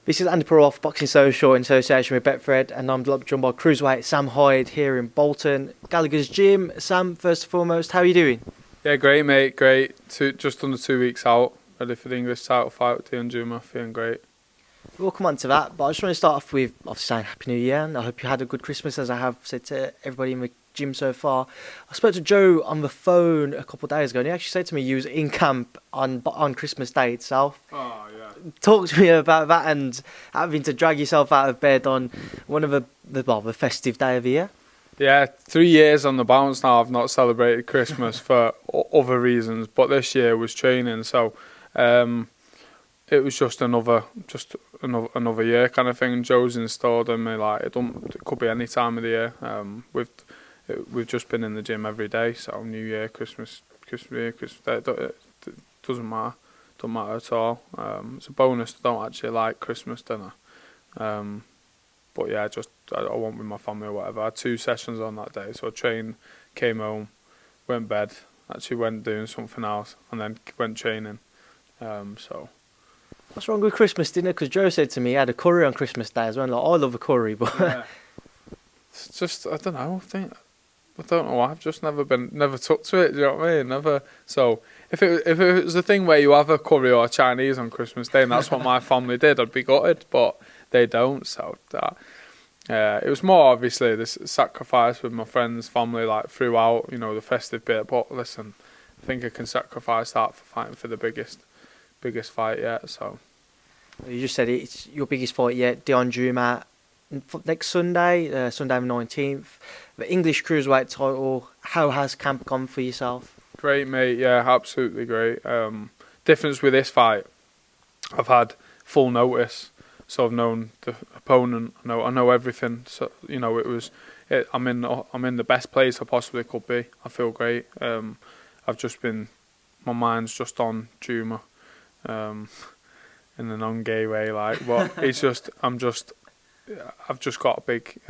This is Andy Peroff, Boxing Social in association with Betfred, and I'm joined by cruiserweight Sam Hyde here in Bolton, Gallagher's Gym. Sam, first and foremost, how are you doing? Yeah, great, mate. Great. Just under 2 weeks out, ready for the English title fight with Jumah. Feeling great. We'll come on to that, but I just want to start off with obviously saying Happy New Year, and I hope you had a good Christmas, as I have said to everybody in the gym so far. I spoke to Joe on the phone a couple of days ago, and he actually said to me you was in camp on Christmas Day itself. Oh, yeah. Talk to me about that and having to drag yourself out of bed on one of the festive day of the year. Yeah, 3 years on the bounce now. I've not celebrated Christmas for other reasons, but this year was training, so it was just another year kind of thing. Joe's installed in me, like it could be any time of the year. We've just been in the gym every day, so New Year, Christmas Day, it doesn't matter. Don't matter at all. It's a bonus. I don't actually like Christmas dinner, but yeah, I went with my family or whatever. I had 2 sessions on that day, so I trained, came home, went bed, actually went doing something else, and then went training. So. What's wrong with Christmas dinner? Because Joe said to me he had a curry on Christmas Day as well. Like, I love a curry, but yeah. It's just, I don't know. I don't know. I've just never took to it. Do you know what I mean? Never. So if it was a thing where you have a curry or a Chinese on Christmas Day, and that's what my family did, I'd be gutted. But they don't. So it was more obviously this sacrifice with my friends, family, like throughout, the festive bit. But listen, I think I can sacrifice that for fighting for the biggest fight yet. So you just said it's your biggest fight yet, Jumah. Next Sunday, Sunday the 19th, the English cruiserweight title. How has camp gone for yourself? Great, mate. Yeah, absolutely great. Difference with this fight, I've had full notice, so I've known the opponent. I know everything. So I'm in the best place I possibly could be. I feel great. My mind's just on Jumah, in a non-gay way, like. But it's just I've just got a big,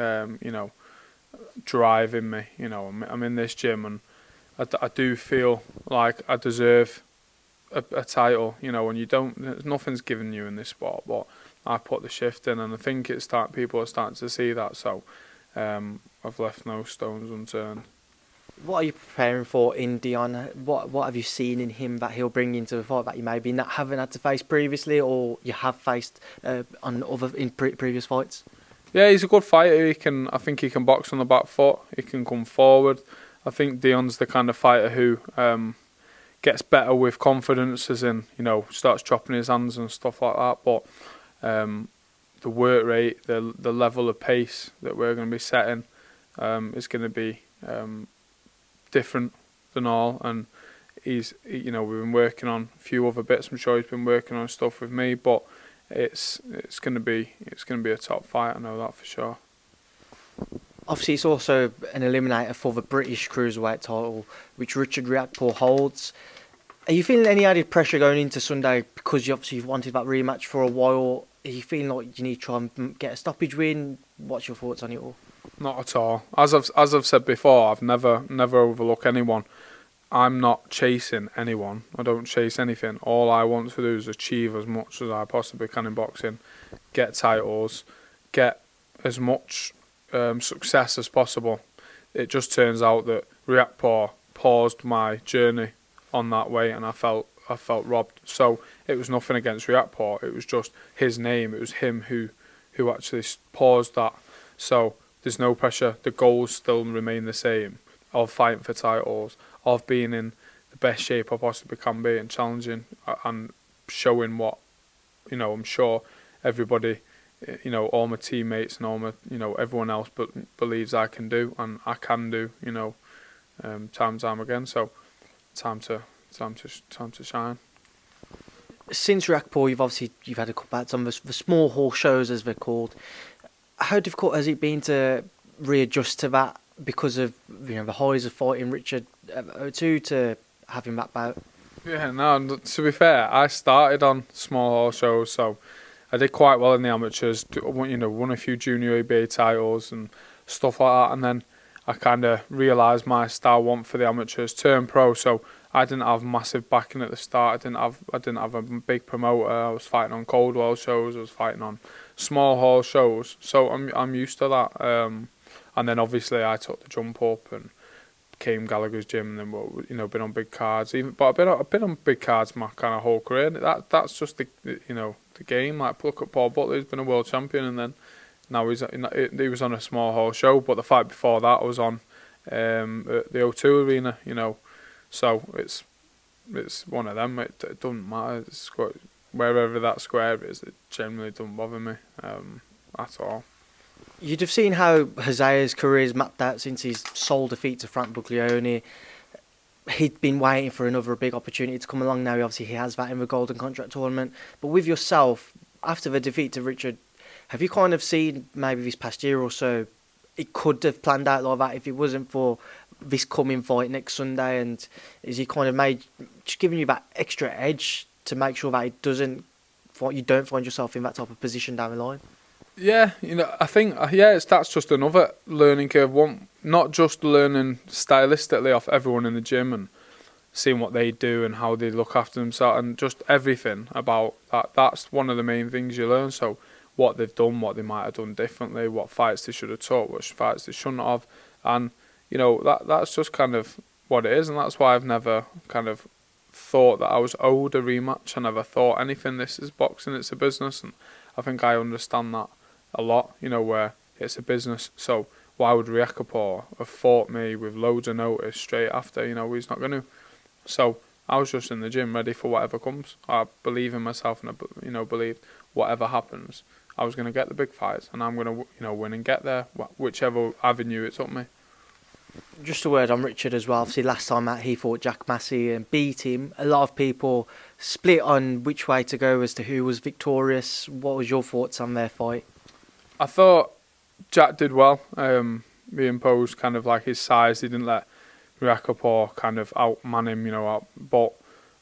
drive in me. I'm in this gym, and I do feel like I deserve a title. And nothing's given you in this sport, but I put the shift in, and I think people are starting to see that. So I've left no stones unturned. What are you preparing for in Dion? What have you seen in him that he'll bring into the fight that you maybe haven't had to face previously, or you have faced in previous fights? Yeah, he's a good fighter. I think he can box on the back foot. He can come forward. I think Dion's the kind of fighter who gets better with confidence, as in starts chopping his hands and stuff like that. But the work rate, the level of pace that we're going to be setting is going to be different than all, and we've been working on a few other bits. I'm sure he's been working on stuff with me, but it's going to be a top fight. I know that for sure. Obviously, it's also an eliminator for the British cruiserweight title, which Riakporhe holds. Are you feeling any added pressure going into Sunday because you've wanted that rematch for a while? Are you feeling like you need to try and get a stoppage win? What's your thoughts on it all? Not at all. As I've said before, I've never overlooked anyone. I'm not chasing anyone. I don't chase anything. All I want to do is achieve as much as I possibly can in boxing, get titles, get as much success as possible. It just turns out that Riakporhe paused my journey on that way, and I felt robbed. So it was nothing against Riakporhe. It was just his name. It was him who actually paused that. So there's no pressure. The goals still remain the same, of fighting for titles, of being in the best shape I possibly can be, and challenging and showing what, I'm sure everybody, all my teammates and all my, everyone else believes I can do, and I can do, time and time again. So time to shine. Since Riakporhe, you've had a couple bouts on the small hall shows, as they're called. How difficult has it been to readjust to that because of the highs of fighting Richard 02 to having that bout? Yeah, no. To be fair, I started on small hall shows, so I did quite well in the amateurs. Won a few junior ABA titles and stuff like that, and then I kind of realised my style want for the amateurs, turned pro. So I didn't have massive backing at the start. I didn't have a big promoter. I was fighting on Coldwell shows. I was fighting on small hall shows. So I'm used to that. And then obviously I took the jump up and came Gallagher's Gym, and then been on big cards. But I've been on big cards my kind of whole career. That's just the game. Like look at Paul Butler, who's been a world champion, and then now he was on a small hall show. But the fight before that was on at the O2 Arena. So it's one of them. It doesn't matter. Wherever that square is, it generally doesn't bother me at all. You'd have seen how Hosea's career has mapped out since his sole defeat to Frank Buglioni. He'd been waiting for another big opportunity to come along. Now, obviously, he has that in the Golden Contract Tournament. But with yourself, after the defeat to Richard, have you kind of seen maybe this past year or so, it could have planned out like that if it wasn't for this coming fight next Sunday? And is he kind of just giving you that extra edge to make sure that you don't find yourself in that type of position down the line? Yeah, I think that's just another learning curve. One, not just learning stylistically off everyone in the gym and seeing what they do and how they look after themselves and just everything about that. That's one of the main things you learn. So what they've done, what they might have done differently, what fights they should have taught, what fights they shouldn't have, and that's just kind of what it is. And that's why I've never kind of thought that I was owed a rematch. I never thought anything. This is boxing; it's a business, and I think I understand that a lot, where it's a business. So why would Riakporhe have fought me with loads of notice straight after? He's not going to. So I was just in the gym ready for whatever comes. I believe in myself, and I believed whatever happens, I was going to get the big fights, and I'm going to win and get there, whichever avenue it took me. Just a word on Richard as well. Obviously, last time out he fought Jack Massey and beat him. A lot of people split on which way to go as to who was victorious. What was your thoughts on their fight? I thought Jack did well. He imposed kind of like his size. He didn't let Riakporhe kind of outman him, but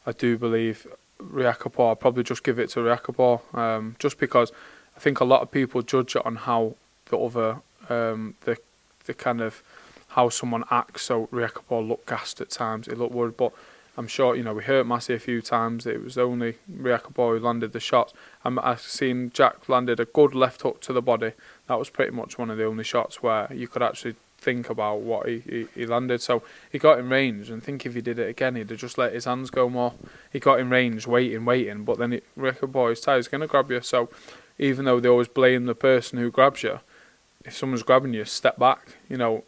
I do believe Riakporhe, I'll probably just give it to Riakporhe, just because I think a lot of people judge it on how the other, the kind of how someone acts. So Riakporhe looked gassed at times, he looked worried, but I'm sure, we hurt Massey a few times. It was only Riakporhe who landed the shots. I've seen Jack landed a good left hook to the body. That was pretty much one of the only shots where you could actually think about what he landed. So he got in range, and think if he did it again, he'd have just let his hands go more. He got in range, waiting, but then Riakporhe's tight, he's going to grab you. So even though they always blame the person who grabs you, if someone's grabbing you, step back, and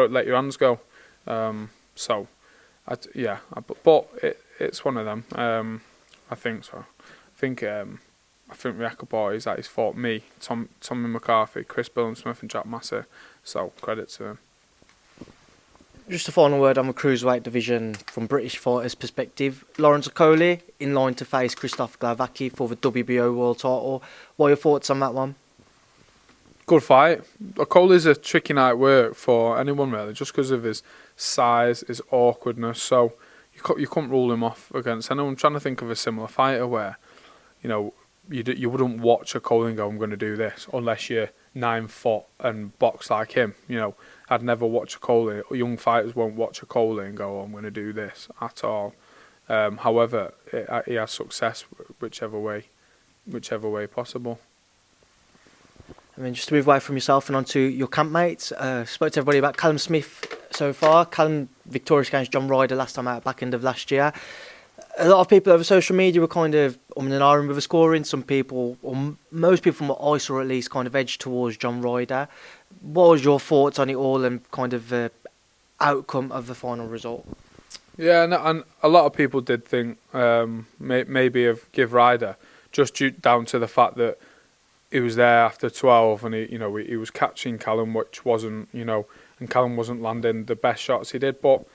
let your hands go. But it's one of them. I think so. I think Riakporhe is that he's fought me, Tommy McCarthy, Chris Billington-Smith, and Jack Massey. So credit to him. Just a final word on the cruiserweight division from British fighters' perspective. Lawrence Coley in line to face Krzysztof Glowacki for the WBO world title. What are your thoughts on that one? Good fight. Coley's a tricky night work for anyone really, just because of his size, his awkwardness. So you couldn't rule him off against anyone. I'm trying to think of a similar fighter where, you wouldn't watch a Coley and go, I'm going to do this, unless you're 9 foot and box like him. I'd never watch a Coley. Young fighters won't watch a Coley and go, I'm going to do this at all. However, he has success whichever way possible. I mean, just to move away from yourself and onto your campmates, spoke to everybody about Callum Smith so far. Callum victorious against John Ryder last time out, back end of last year. A lot of people over social media were kind of and ahhing with the scoring. Some people, or most people from what I saw at least, kind of edged towards John Ryder. What was your thoughts on it all and kind of the outcome of the final result? Yeah, and a lot of people did think maybe give Ryder just down to the fact that he was there after 12 and he was catching Callum, which wasn't, and Callum wasn't landing the best shots he did. But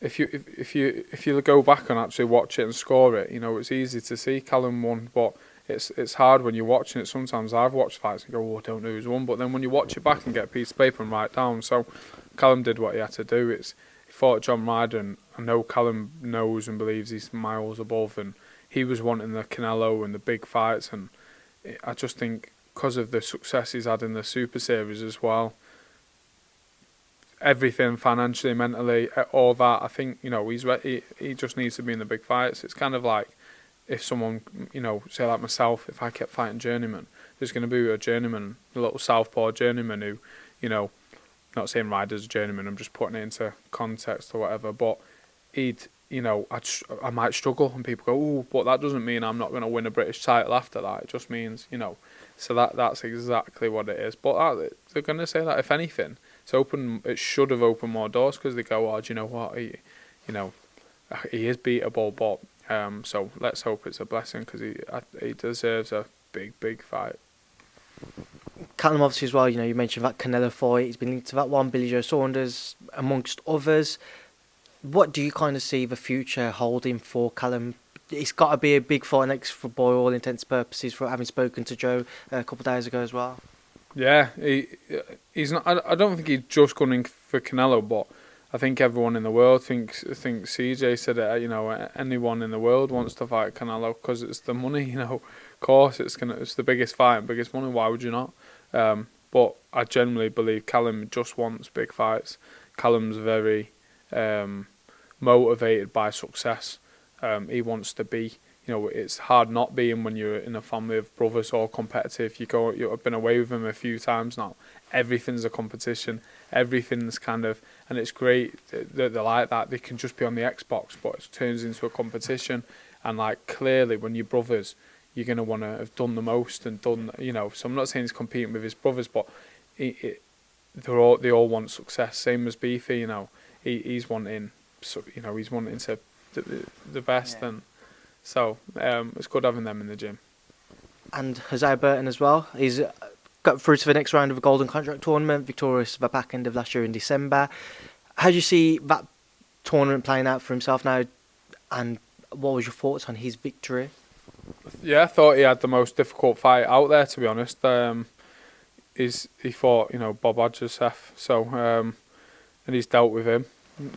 if you go back and actually watch it and score it, it's easy to see Callum won, but it's hard when you're watching it. Sometimes I've watched fights and go, I don't know who's won, but then when you watch it back and get a piece of paper and write down, so Callum did what he had to do. He fought John Ryder, and I know Callum knows and believes he's miles above, and he was wanting the Canelo and the big fights, and I just think because of the success he's had in the Super Series as well, everything financially, mentally, all that. I think he just needs to be in the big fights. It's kind of like if someone say like myself, if I kept fighting journeyman, there's going to be a journeyman, a little southpaw journeyman who not saying Ryder's a journeyman, I'm just putting it into context or whatever, but I might struggle and people go, oh, but that doesn't mean I'm not going to win a British title after that. It just means, so that's exactly what it is. But they're going to say that, if anything, it should have opened more doors, because they go, oh, do you know what, he is beatable, but so let's hope it's a blessing, because he deserves a big fight. Callum, obviously, as well, you mentioned that Canelo fight. He's been linked to that one, Billy Joe Saunders, amongst others. What do you kind of see the future holding for Callum? It's got to be a big fight next, for by all intents and purposes, for having spoken to Joe a couple of days ago as well. Yeah, he's not. I don't think he's just going for Canelo, but I think everyone in the world thinks CJ said it. Anyone in the world wants to fight Canelo because it's the money. Of course, it's the biggest fight, biggest money. Why would you not? But I generally believe Callum just wants big fights. Callum's very motivated by success. He wants to be. It's hard not being when you're in a family of brothers or competitive. I've been away with him a few times now. Everything's a competition. Everything's kind of, and it's great that they're like that. They can just be on the Xbox, but it turns into a competition. And like clearly, when you're brothers, you're gonna want to have done the most and done. So I'm not saying he's competing with his brothers, but they all want success. Same as Beefy. He's wanting. He's wanting to the best, and so it's good having them in the gym. And Jose Burton as well. He's got through to the next round of the Golden Contract Tournament, victorious at the back end of last year in December. How do you see that tournament playing out for himself now? And what was your thoughts on his victory? Yeah, I thought he had the most difficult fight out there, to be honest. He fought, Bob Adjusef, so and he's dealt with him.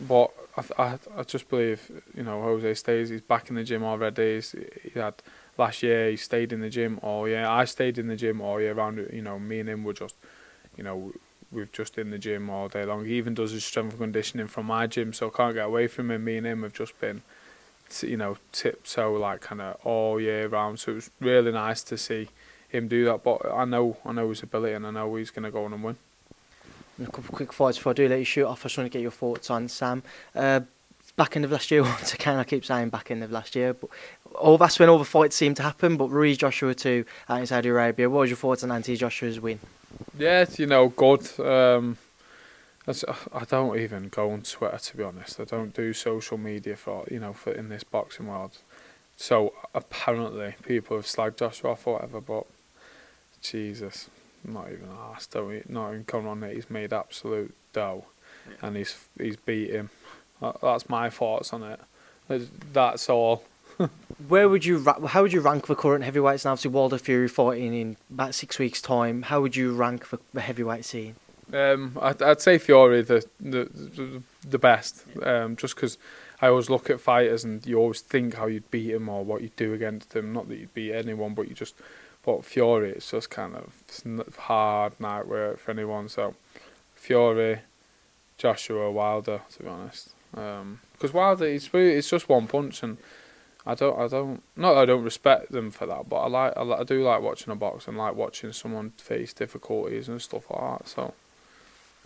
But I just believe, Jose stays. He's back in the gym already. He had last year. He stayed in the gym all year. I stayed in the gym all year round. Me and him were just, we've just in the gym all day long. He even does his strength and conditioning from my gym, so I can't get away from him. Me and him have just been, tiptoe like kind of all year round. So it was really nice to see him do that. But I know his ability, and I know he's going to go on and win. A couple of quick fights before I do let you shoot off. I just want to get your thoughts on Sam. Back end of last year, once again, I keep saying back end of last year, but that's when all the fights seemed to happen. But Ruiz-Joshua too out in Saudi Arabia. What was your thoughts on Joshua's win? Yeah, good. I don't even go on Twitter, to be honest. I don't do social media for in this boxing world. So apparently people have slagged Joshua off or whatever, but Jesus. Not even asked, not even coming on it. He's made absolute dough, and he's beat him. That's my thoughts on it. That's all. How would you rank the current heavyweights now? Obviously, Wilder Fury fighting in about 6 weeks' time. How would you rank the heavyweight scene? I'd say Fury the best. Just because I always look at fighters and you always think how you'd beat him or what you'd do against them. Not that you'd beat anyone, but you just. But Fury, it's just kind of hard night work for anyone. So Fury, Joshua, Wilder, to be honest. Because Wilder, it's just one punch, and I don't respect them for that, but I do like watching a box and like watching someone face difficulties and stuff like that. So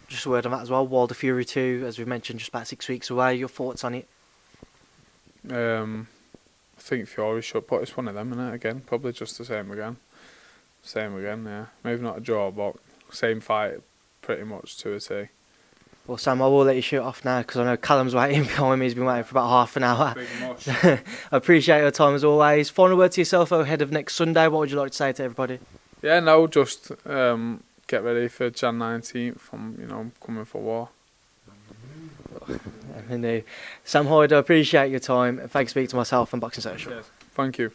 just a word on that as well. Wilder Fury 2, as we mentioned, just about 6 weeks away. Your thoughts on it? I think Fury should, but it's one of them, isn't it? Again, probably just the same again. Yeah. Maybe not a draw, but same fight, pretty much to a T. Well, Sam, I will let you shoot off now, because I know Callum's waiting behind me. He's been waiting for about half an hour. I appreciate your time as always. Final word to yourself ahead of next Sunday. What would you like to say to everybody? Yeah, no, just get ready for Jan 19th. I'm coming for war. Sam Hyde, I appreciate your time. Thanks for speaking to myself and Boxing Social. Yes. Thank you.